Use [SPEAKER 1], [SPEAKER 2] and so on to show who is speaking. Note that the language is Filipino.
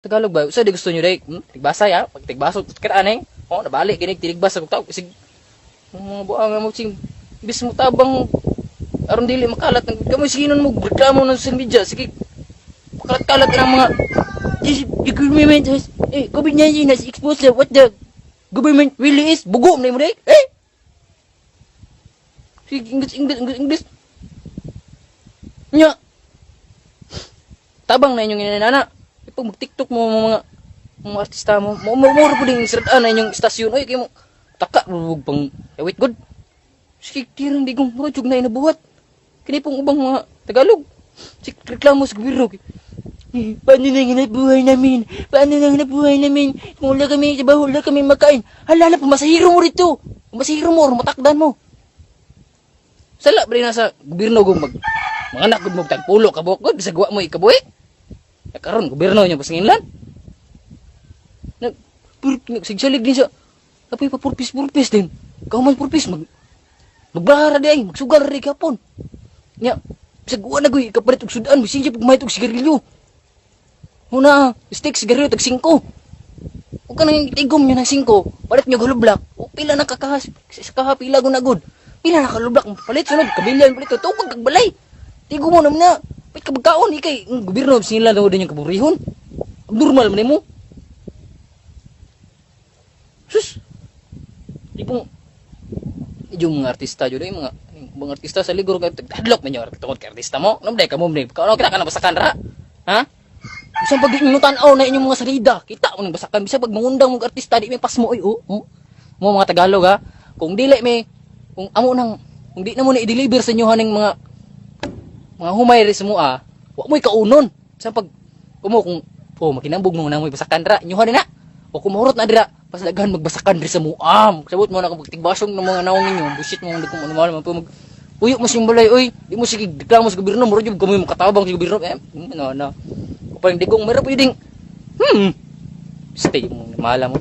[SPEAKER 1] Tagalog ba? Usa di gusto nyo day? Tigbasa ya? Pag tigbaso, kiraan eh. Oh, nabalik kini tinigbasa kog tao kasi mga buang mo sing bis mo tabang aron dili makalat ng kamoy sinon mo reklamo ng social media sige makalat-kalat ng mga the government has COVID-19 has exposed what the government really is bugo na mo day sige English nya tabang na inyong inanana ipag mag-TikTok mo mga artista mo mura po din siraan na inyong istasyon oy kay mo taka bubog pang wait good sige tirang digong mura jug na inabuhat kini pong ubang mga Tagalog sige reklamo sa gobyerno paano na yung buhay namin paano na yung buhay namin kung wala kami diba wala kami makain hala na masahiro mo rito masahiro mo matakdan mo sala ba rin nasa gobyerno kung mga anak mo tagpulo kabuk good bisag wa mo ikabuhi karon gobyerno niya pasinginlan nagsigsalig din siya apoy pa purpis din kauman purpis magbara di ay magsugal rin kapon nya bisag wa na goy kapalit og sudan bisin siya pagmayt og sigarilyo muna stick sigarilyo tag 5 ug kanang tigom niya ng 5 palit niya gulublak o pila na kakahas sa pila gunagod pila na kalublak palit sunod kabilyan palit tukod kag balay tigom mo naman na pait ka magkaon ikay gobyerno sila daw din yung kaburihon normal man mo sus ipong yung mga artista jud ay mga artista sa liguro kay hadlok man yung tungod kay artista mo namday ka mo ni kaano kita kana basakan ra ha bisan pag inutan-aw na inyong mga salida kita mo ning basakan bisan pag mangundang mga artista di may pas mo oy mo mga Tagalog ha kung dili may kung amo nang kung di na mo na i-deliver sa inyo haning mga humay ri sa mua wa mo'y kaunon bisan pag kumo kung makinambog mo na mo'y basakan ra inyo na o kumurot na dira pas daghan magbasakan diri sa muam sabot mo na kung tigbasyong ng mga naong ninyo bullshit mo kung ano man pag uyok mo sing balay oy di mo sige reklamo sa gobyerno muro jud kamo makatabang sa gobyerno no paling digong meron pwedeng stay mo mahala mo